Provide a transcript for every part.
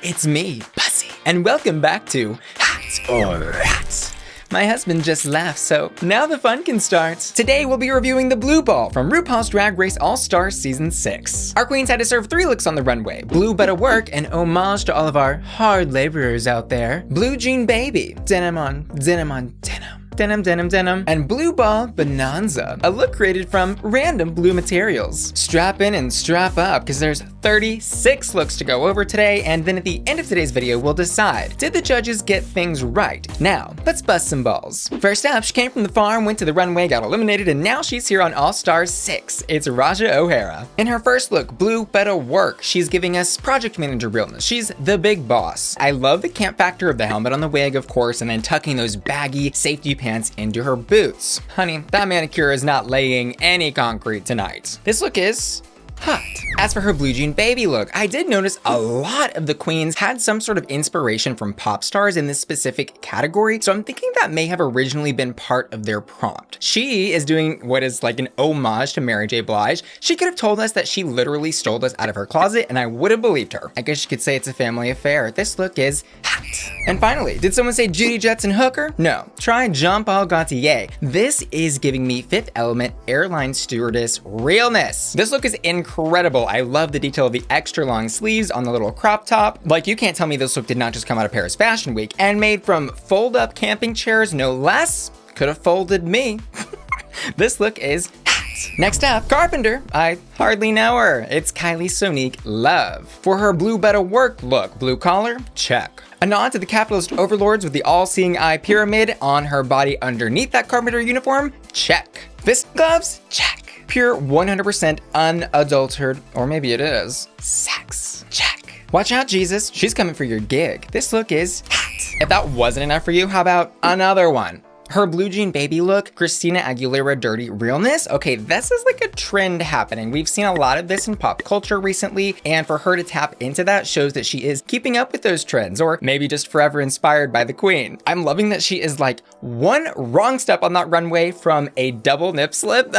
it's me, Bussy, and welcome back to Hats or Hats. My husband just left, so now the fun can start. Today we'll be reviewing the Blue Ball from RuPaul's Drag Race All-Stars Season 6. Our queens had to serve 3 looks on the runway. Blue Betta Work, an homage to all of our hard laborers out there. Blue Jean Baby, denim on denim. Denim, denim, denim, and Blue Ball Bonanza, a look created from random blue materials. Strap in and strap up, because there's 36 looks to go over today, and then at the end of today's video, we'll decide, did the judges get things right? Now, let's bust some balls. First up, she came from the farm, went to the runway, got eliminated, and now she's here on All-Stars 6. It's Raja O'Hara. In her first look, Blue Betta Work, she's giving us project manager realness. She's the big boss. I love the camp factor of the helmet on the wig, of course, and then tucking those baggy safety pants into her boots. Honey, that manicure is not laying any concrete tonight. This look is hot. As for her Blue Jean Baby look, I did notice a lot of the queens had some sort of inspiration from pop stars in this specific category, so I'm thinking that may have originally been part of their prompt. She is doing what is like an homage to Mary J. Blige. She could have told us that she literally stole this out of her closet, and I would have believed her. I guess you could say it's a family affair. This look is hot. And finally, did someone say Judy Jetson Hooker? No. Try Jean-Paul Gaultier. This is giving me Fifth Element airline stewardess realness. This look is incredible. I love the detail of the extra long sleeves on the little crop top. Like, you can't tell me this look did not just come out of Paris Fashion Week and made from fold-up camping chairs, no less. Could have folded me. This look is hot. Next up, Carpenter. I hardly know her. It's Kylie Sonique Love. For her Blue Betta Work look, blue collar, check. A nod to the capitalist overlords with the all-seeing eye pyramid on her body underneath that Carpenter uniform, check. Fist gloves, check. Pure 100% unadulterated, or maybe it is, sex, check. Watch out, Jesus, she's coming for your gig. This look is hot. If that wasn't enough for you, how about another one? Her Blue Jean Baby look, Christina Aguilera Dirty Realness. Okay, this is like a trend happening. We've seen a lot of this in pop culture recently, and for her to tap into that shows that she is keeping up with those trends, or maybe just forever inspired by the queen. I'm loving that she is like one wrong step on that runway from a double nip slip.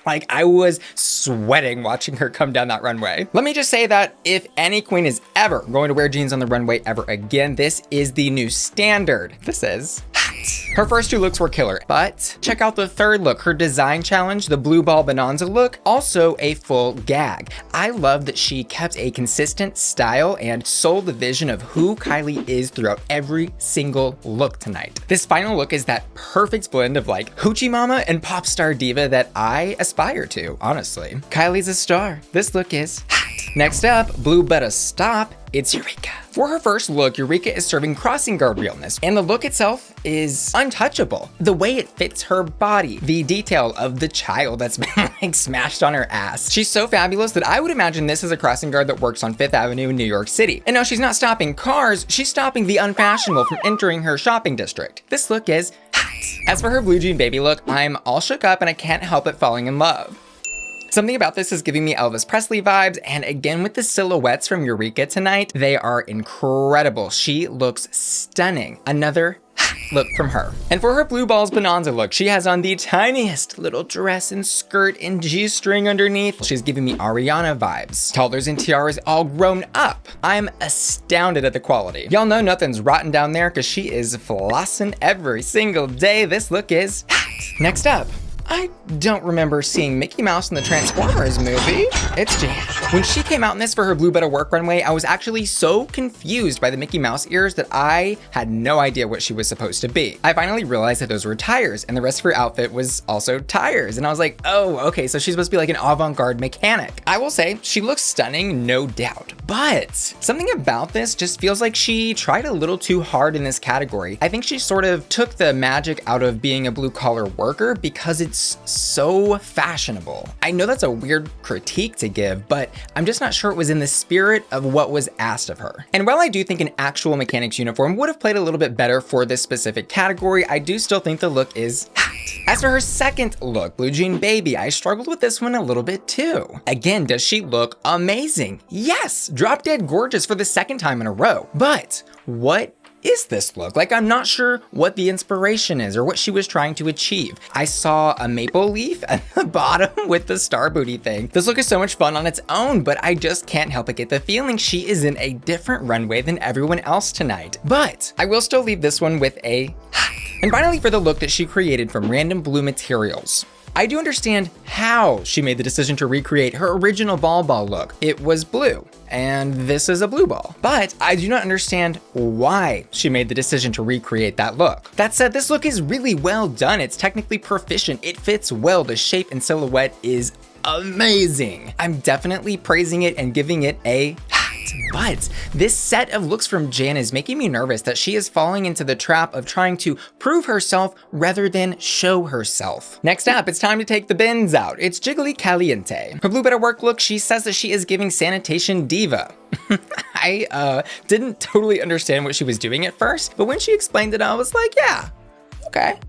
Like, I was sweating watching her come down that runway. Let me just say that if any queen is ever going to wear jeans on the runway ever again, this is the new standard. This is hot. Her first 2 looks were killer, but check out the third look, her design challenge, the Blue Ball Bonanza look, also a full gag. I love that she kept a consistent style and sold the vision of who Kylie is throughout every single look tonight. This final look is that perfect blend of like hoochie mama and pop star diva that I aspire to, honestly. Kylie's a star. This look is hot. Next up, Blue Betta Stop, it's Eureka. For her first look, Eureka is serving crossing guard realness, and the look itself is untouchable. The way it fits her body, the detail of the child that's been like smashed on her ass. She's so fabulous that I would imagine this is a crossing guard that works on 5th Avenue in New York City. And no, she's not stopping cars, she's stopping the unfashionable from entering her shopping district. This look is hot. As for her Blue Jean Baby look, I'm all shook up and I can't help but falling in love. Something about this is giving me Elvis Presley vibes, and again with the silhouettes from Eureka tonight, they are incredible. She looks stunning. Another look from her. And for her Blue Balls Bonanza look, she has on the tiniest little dress and skirt and G-string underneath. She's giving me Ariana vibes. Toddlers and tiaras all grown up. I'm astounded at the quality. Y'all know nothing's rotten down there because she is flossing every single day. This look is hot. Next up, I don't remember seeing Mickey Mouse in the Transformers movie. It's Jan. When she came out in this for her Blue Betta Work runway, I was actually so confused by the Mickey Mouse ears that I had no idea what she was supposed to be. I finally realized that those were tires, and the rest of her outfit was also tires. And I was like, oh, okay, so she's supposed to be like an avant-garde mechanic. I will say, she looks stunning, no doubt. But something about this just feels like she tried a little too hard in this category. I think she sort of took the magic out of being a blue-collar worker because it's so fashionable. I know that's a weird critique to give, but I'm just not sure it was in the spirit of what was asked of her. And while I do think an actual mechanic's uniform would have played a little bit better for this specific category, I do still think the look is hot. As for her second look, Blue Jean Baby, I struggled with this one a little bit too. Again, does she look amazing? Yes, drop dead gorgeous for the second time in a row. But what is this look? Like, I'm not sure what the inspiration is or what she was trying to achieve. I saw a maple leaf at the bottom with the star booty thing. This look is so much fun on its own, but I just can't help but get the feeling she is in a different runway than everyone else tonight. But I will still leave this one with a hat. And finally, for the look that she created from random blue materials. I do understand how she made the decision to recreate her original ball look. It was blue, and this is a blue ball. But I do not understand why she made the decision to recreate that look. That said, this look is really well done. It's technically proficient. It fits well. The shape and silhouette is amazing. I'm definitely praising it and giving it a hat. But this set of looks from Jan is making me nervous that she is falling into the trap of trying to prove herself rather than show herself. Next up, it's time to take the bins out. It's Jiggly Caliente. Her Blue Betta Work look, she says that she is giving sanitation diva. I didn't totally understand what she was doing at first, but when she explained it, I was like, yeah, okay,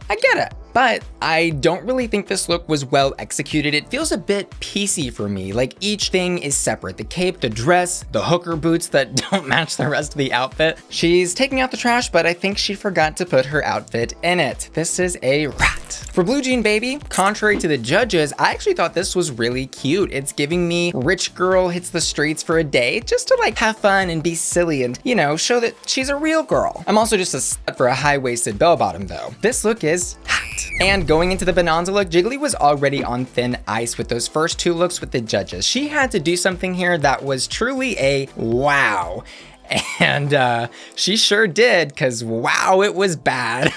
I get it. But I don't really think this look was well executed. It feels a bit piecey for me, like each thing is separate. The cape, the dress, the hooker boots that don't match the rest of the outfit. She's taking out the trash, but I think she forgot to put her outfit in it. This is a rat. For Blue Jean Baby, contrary to the judges, I actually thought this was really cute. It's giving me rich girl hits the streets for a day just to like have fun and be silly and, you know, show that she's a real girl. I'm also just a slut for a high-waisted bell bottom though. This look is hat. And going into the Bonanza look, Jiggly was already on thin ice with those first two looks with the judges. She had to do something here that was truly a wow. And she sure did, because wow, it was bad.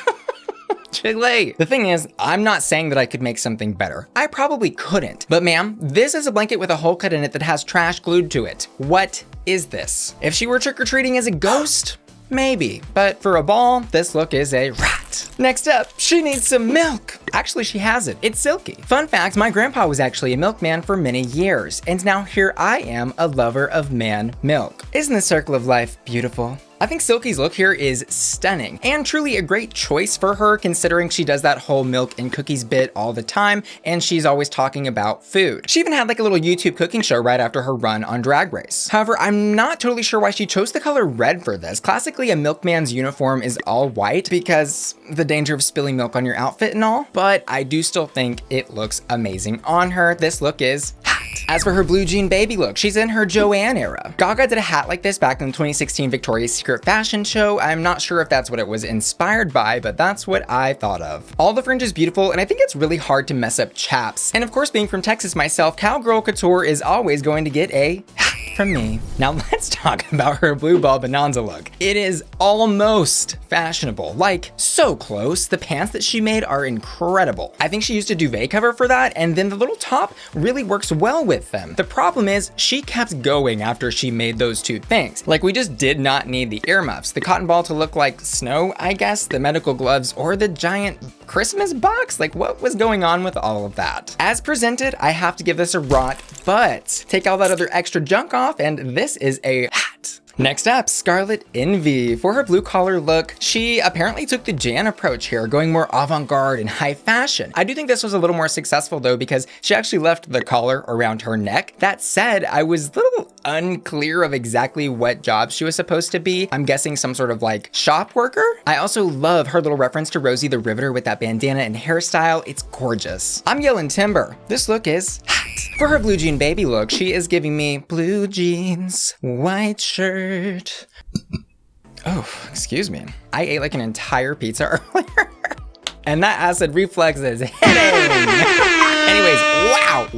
Jiggly. The thing is, I'm not saying that I could make something better. I probably couldn't. But ma'am, this is a blanket with a hole cut in it that has trash glued to it. What is this? If she were trick-or-treating as a ghost, maybe. But for a ball, this look is a rat. Next up, she needs some milk. Actually, she has it. It's Silky. Fun fact, my grandpa was actually a milkman for many years, and now here I am, a lover of man milk. Isn't the circle of life beautiful? I think Silky's look here is stunning and truly a great choice for her considering she does that whole milk and cookies bit all the time and she's always talking about food. She even had like a little YouTube cooking show right after her run on Drag Race. However, I'm not totally sure why she chose the color red for this. Classically, a milkman's uniform is all white because the danger of spilling milk on your outfit and all, but I do still think it looks amazing on her. This look is hat. As for her Blue Jean Baby look, she's in her Joanne era. Gaga did a hat like this back in the 2016 Victoria's Secret fashion show. I'm not sure if that's what it was inspired by, but that's what I thought of. All the fringe is beautiful, and I think it's really hard to mess up chaps. And of course, being from Texas myself, Cowgirl Couture is always going to get a hat from me. Now let's talk about her Blue Ball Bonanza look. It is almost fashionable, like so close. The pants that she made are incredible. I think she used a duvet cover for that, and then the little top really works well with them. The problem is she kept going after she made those two things. Like, we just did not need the earmuffs, the cotton ball to look like snow, I guess, the medical gloves, or the giant Christmas box. Like, what was going on with all of that? As presented, I have to give this a rot, but take all that other extra junk off and this is a hat. Next up, Scarlet Envy. For her blue collar look, she apparently took the Jan approach here, going more avant-garde and high fashion. I do think this was a little more successful though, because she actually left the collar around her neck. That said, I was a little unclear of exactly what job she was supposed to be. I'm guessing some sort of like shop worker. I also love her little reference to Rosie the Riveter with that bandana and hairstyle. It's gorgeous. I'm yelling timber. This look is hat. For her Blue Jean Baby look, she is giving me blue jeans, white shirt. Oh, excuse me. I ate like an entire pizza earlier. And that acid reflex is hitting. Anyways, wow.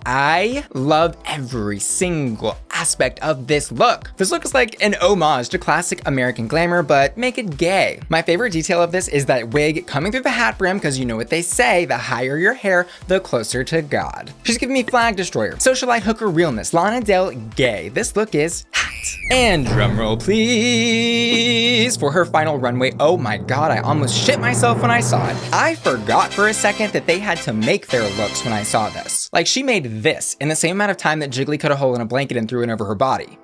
I love every single aspect of this look. This look is like an homage to classic American glamour, but make it gay. My favorite detail of this is that wig coming through the hat brim, because you know what they say, the higher your hair, the closer to God. She's giving me flag destroyer, socialite hooker realness, Lana Del gay. This look is hat. And drumroll please for her final runway. Oh my God, I almost shit myself when I saw it. I forgot for a second that they had to make their looks when I saw this. Like, she made this in the same amount of time that Jiggly cut a hole in a blanket and threw it over her body.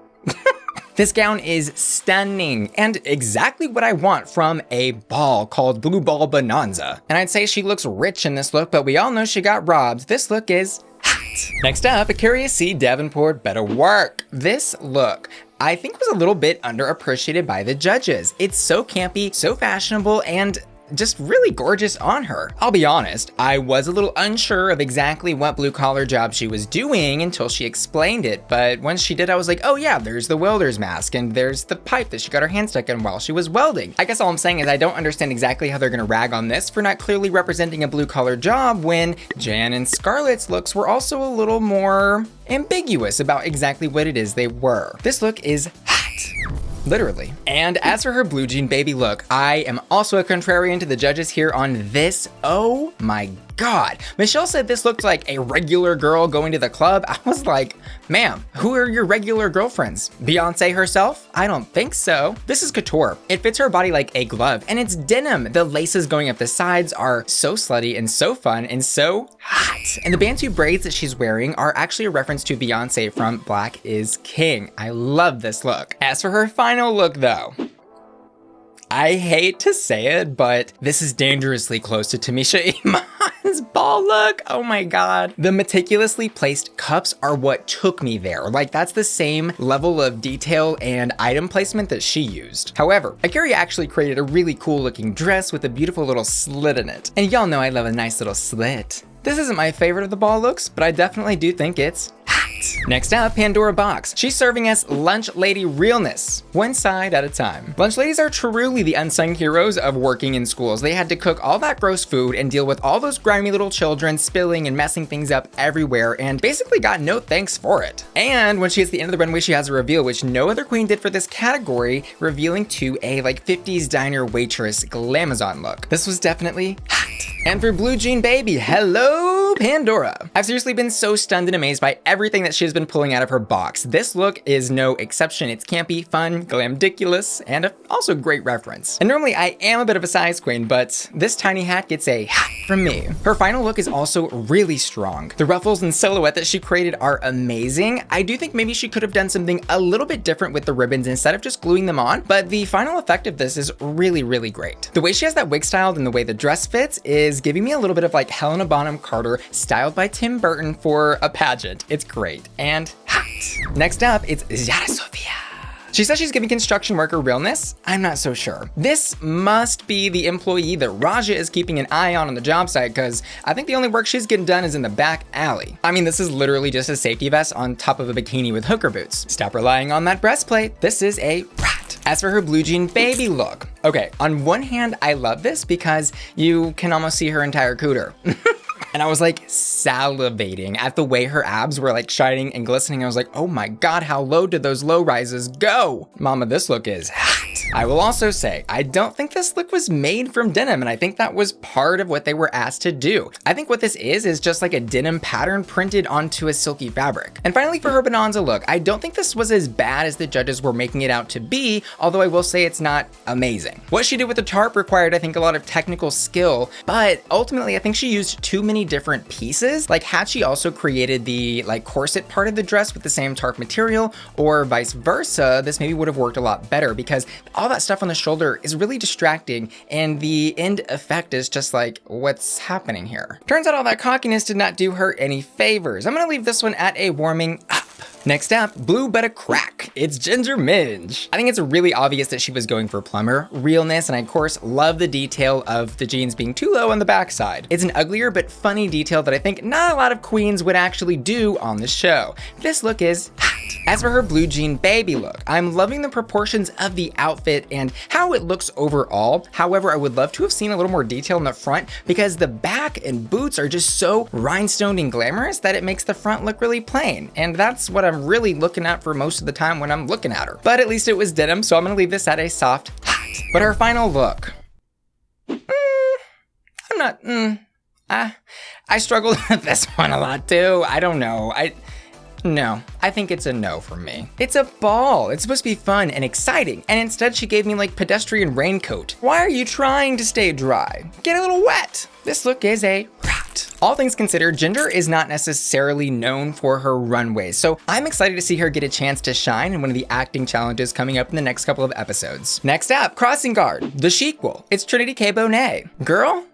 This gown is stunning and exactly what I want from a ball called Blue Ball Bonanza. And I'd say she looks rich in this look, but we all know she got robbed. This look is hat. Next up, Akeria C. Davenport, Betta Work. This look, I think, was a little bit underappreciated by the judges. It's so campy, so fashionable, and just really gorgeous on her. I'll be honest, I was a little unsure of exactly what blue collar job she was doing until she explained it, but once she did, I was like, oh yeah, there's the welder's mask and there's the pipe that she got her hand stuck in while she was welding. I guess all I'm saying is I don't understand exactly how they're gonna rag on this for not clearly representing a blue collar job when Jan and Scarlet's looks were also a little more ambiguous about exactly what it is they were. This look is hot. Literally. And as for her blue jean baby look, I am also a contrarian to the judges here on this. Oh my God. Michelle said this looked like a regular girl going to the club. I was like, ma'am, who are your regular girlfriends? Beyonce herself? I don't think so. This is couture. It fits her body like a glove, and it's denim. The laces going up the sides are so slutty and so fun and so hot. And the bantu braids that she's wearing are actually a reference to Beyonce from Black is King. I love this look. As for her final look though, I hate to say it, but this is dangerously close to Tamisha Iman's ball look. Oh my God. The meticulously placed cups are what took me there. Like, that's the same level of detail and item placement that she used. However, Akeria actually created a really cool looking dress with a beautiful little slit in it. And y'all know I love a nice little slit. This isn't my favorite of the ball looks, but I definitely do think it's hot. Next up, Pandora Boxx. She's serving us lunch lady realness, one side at a time. Lunch ladies are truly the unsung heroes of working in schools. They had to cook all that gross food and deal with all those grimy little children spilling and messing things up everywhere, and basically got no thanks for it. And when she hits the end of the runway, she has a reveal, which no other queen did for this category, revealing to a like 50s diner waitress glamazon look. This was definitely hot. And for blue jean baby, hello Pandora. I've seriously been so stunned and amazed by everything that she has been pulling out of her box. This look is no exception. It's campy, fun, glamdiculous, and also great reference. And normally I am a bit of a size queen, but this tiny hat gets a hat from me. Her final look is also really strong. The ruffles and silhouette that she created are amazing. I do think maybe she could have done something a little bit different with the ribbons instead of just gluing them on, but the final effect of this is really, really great. The way she has that wig styled and the way the dress fits is giving me a little bit of like Helena Bonham Carter styled by Tim Burton for a pageant. It's great and hot. Next up, it's Yara Sofia. She says she's giving construction worker realness. I'm not so sure. This must be the employee that Raja is keeping an eye on the job site, because I think the only work she's getting done is in the back alley. I mean, this is literally just a safety vest on top of a bikini with hooker boots. Stop relying on that breastplate. This is a rat. As for her blue jean baby look, okay, on one hand, I love this because you can almost see her entire cooter. And I was like salivating at the way her abs were like shining and glistening. I was like, oh my God, how low did those low rises go? Mama, this look is hot. I will also say, I don't think this look was made from denim, and I think that was part of what they were asked to do. I think what this is just like a denim pattern printed onto a silky fabric. And finally, for her Bonanza look, I don't think this was as bad as the judges were making it out to be, although I will say it's not amazing. What she did with the tarp required, I think, a lot of technical skill, but ultimately, I think she used too many different pieces. Like, had she also created the like corset part of the dress with the same tarp material, or vice versa, this maybe would have worked a lot better, because all that stuff on the shoulder is really distracting, and the end effect is just like, what's happening here? Turns out all that cockiness did not do her any favors. I'm gonna leave this one at a warming up. Next up, Blue Betta Crack. It's Ginger Minj. I think it's really obvious that she was going for plumber realness, and I of course love the detail of the jeans being too low on the backside. It's an uglier but funny detail that I think not a lot of queens would actually do on the show. This look is hot. As for her blue jean baby look, I'm loving the proportions of the outfit and how it looks overall. However, I would love to have seen a little more detail in the front, because the back and boots are just so rhinestoned and glamorous that it makes the front look really plain. And that's what I'm really looking at for most of the time when I'm looking at her. But at least it was denim, so I'm gonna leave this at a soft hot. But her final look, I struggled with this one a lot too. I don't know. No, I think it's a no for me. It's a ball. It's supposed to be fun and exciting, and instead she gave me like pedestrian raincoat. Why are you trying to stay dry? Get a little wet. This look is a rat. All things considered, Ginger is not necessarily known for her runways, so I'm excited to see her get a chance to shine in one of the acting challenges coming up in the next couple of episodes. Next up, crossing guard, the sequel. It's Trinity K. Bonet. Girl?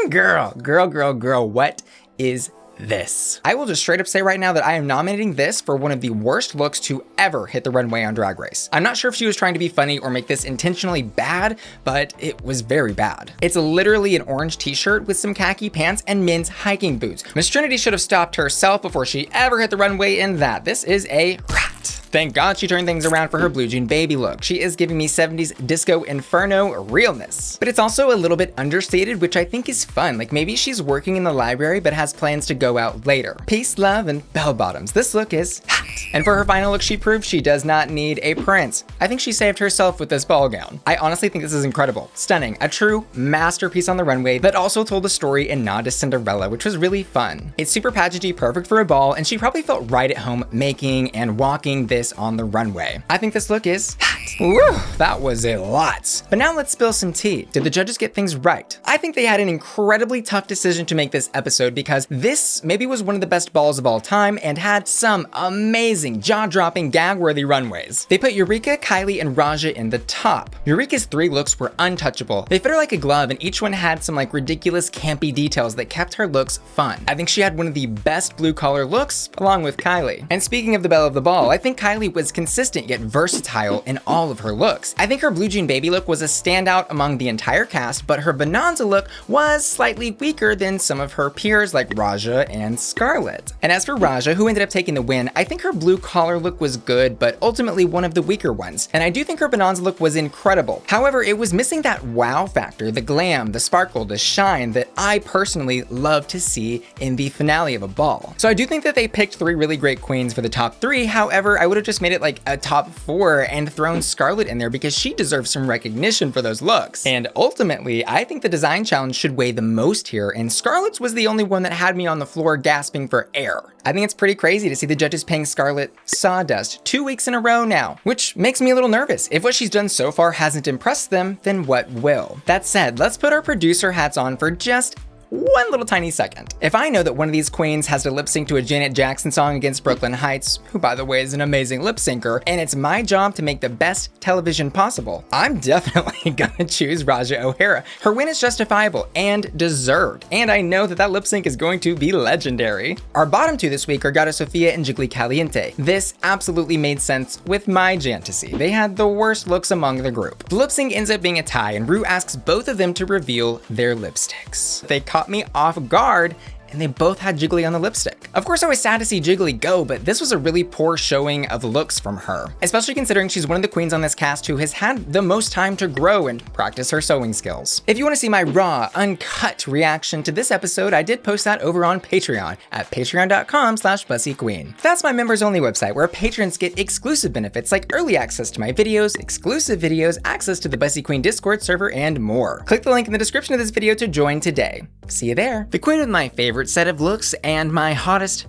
girl, what is this. I will just straight up say right now that I am nominating this for one of the worst looks to ever hit the runway on Drag Race. I'm not sure if she was trying to be funny or make this intentionally bad, but it was very bad. It's literally an orange t-shirt with some khaki pants and men's hiking boots. Miss Trinity should have stopped herself before she ever hit the runway in that. This is a rat. Thank God she turned things around for her blue jean baby look. She is giving me 70s disco inferno realness. But it's also a little bit understated, which I think is fun. Like maybe she's working in the library but has plans to go out later. Peace, love, and bell bottoms. This look is hot. And for her final look, she proved she does not need a prince. I think she saved herself with this ball gown. I honestly think this is incredible. Stunning. A true masterpiece on the runway that also told a story and nod to Cinderella, which was really fun. It's super pageanty, perfect for a ball, and she probably felt right at home making and walking this on the runway. I think this look is hot. Woo, that was a lot. But now let's spill some tea. Did the judges get things right? I think they had an incredibly tough decision to make this episode because this maybe was one of the best balls of all time and had some amazing jaw-dropping gag-worthy runways. They put Eureka, Kylie, and Raja in the top. Eureka's 3 looks were untouchable. They fit her like a glove and each one had some like ridiculous campy details that kept her looks fun. I think she had one of the best blue collar looks along with Kylie. And speaking of the belle of the ball, I think Kylie was consistent yet versatile in all of her looks. I think her blue jean baby look was a standout among the entire cast, but her Bonanza look was slightly weaker than some of her peers like Raja and Scarlet. And as for Raja, who ended up taking the win, I think her blue collar look was good, but ultimately one of the weaker ones. And I do think her Bonanza look was incredible. However, it was missing that wow factor, the glam, the sparkle, the shine that I personally love to see in the finale of a ball. So I do think that they picked 3 really great queens for the top 3. However, I would have just made it like a top 4 and thrown Scarlet in there because she deserves some recognition for those looks. And ultimately, I think the design challenge should weigh the most here, and Scarlet's was the only one that had me on the floor gasping for air. I think it's pretty crazy to see the judges paying Scarlet sawdust 2 weeks in a row now, which makes me a little nervous. If what she's done so far hasn't impressed them, then what will? That said, let's put our producer hats on for just one little tiny second. If I know that one of these queens has to lip sync to a Janet Jackson song against Brooklyn Heights, who by the way is an amazing lip syncer, and it's my job to make the best television possible, I'm definitely gonna choose Raja O'Hara. Her win is justifiable and deserved, and I know that that lip sync is going to be legendary. Our bottom 2 this week are Gata Sofia and Jiggly Caliente. This absolutely made sense with my fantasy. They had the worst looks among the group. The lip sync ends up being a tie, and Ru asks both of them to reveal their lipsticks. They caught me off guard, and they both had Jiggly on the lipstick. Of course, I was sad to see Jiggly go, but this was a really poor showing of looks from her, especially considering she's one of the queens on this cast who has had the most time to grow and practice her sewing skills. If you want to see my raw, uncut reaction to this episode, I did post that over on Patreon at patreon.com/bussyqueen. That's my members only website where patrons get exclusive benefits like early access to my videos, exclusive videos, access to the Bussy Queen Discord server, and more. Click the link in the description of this video to join today. See you there. The queen with my favorite set of looks and my hottest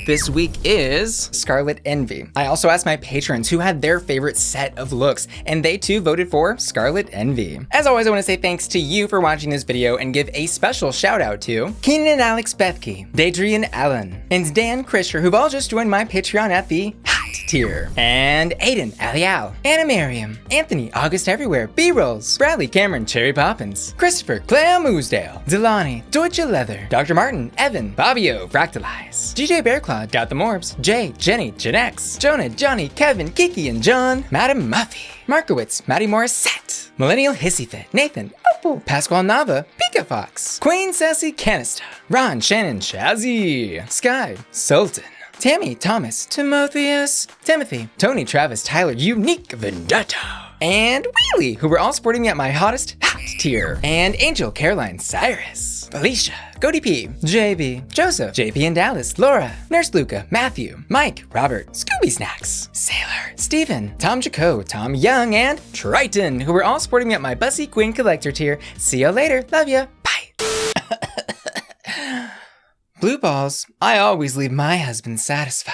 this week is Scarlet Envy. I also asked my patrons who had their favorite set of looks, and they too voted for Scarlet Envy. As always, I want to say thanks to you for watching this video and give a special shout out to Keenan and Alex Bethke, Daedrian Allen, and Dan Krisher, who've all just joined my Patreon at the tier, and Aiden, Alial, Anna Miriam, Anthony, August Everywhere, B-Rolls, Bradley, Cameron, Cherry Poppins, Christopher, Claire Moosdale, Delani, Deutsche Leather, Dr. Martin, Evan, Fabio, Fractalize, GJ Bearclaw, Got the Morbs, Jay, Jenny, Janex, Jonah, Johnny, Kevin, Kiki, and John, Madam Muffy, Markowitz, Maddie Morissette, Millennial Hissyfit, Nathan, Opal, Pasquale Nava, Pika Fox, Queen Sassy Canister, Ron, Shannon, Shazzy, Sky, Sultan, Tammy, Thomas, Timotheus, Timothy, Tony, Travis, Tyler, Unique Vendetta, and Wheelie, who were all supporting me at my hottest tier, and Angel, Caroline, Cyrus, Felicia, Cody P, JB, Joseph, JP and Dallas, Laura, Nurse Luca, Matthew, Mike, Robert, Scooby Snacks, Sailor, Stephen, Tom Jaco, Tom Young, and Triton, who were all supporting me at my Bussy Queen Collector tier. See ya later. Love ya. Bye. Blue balls, I always leave my husband satisfied.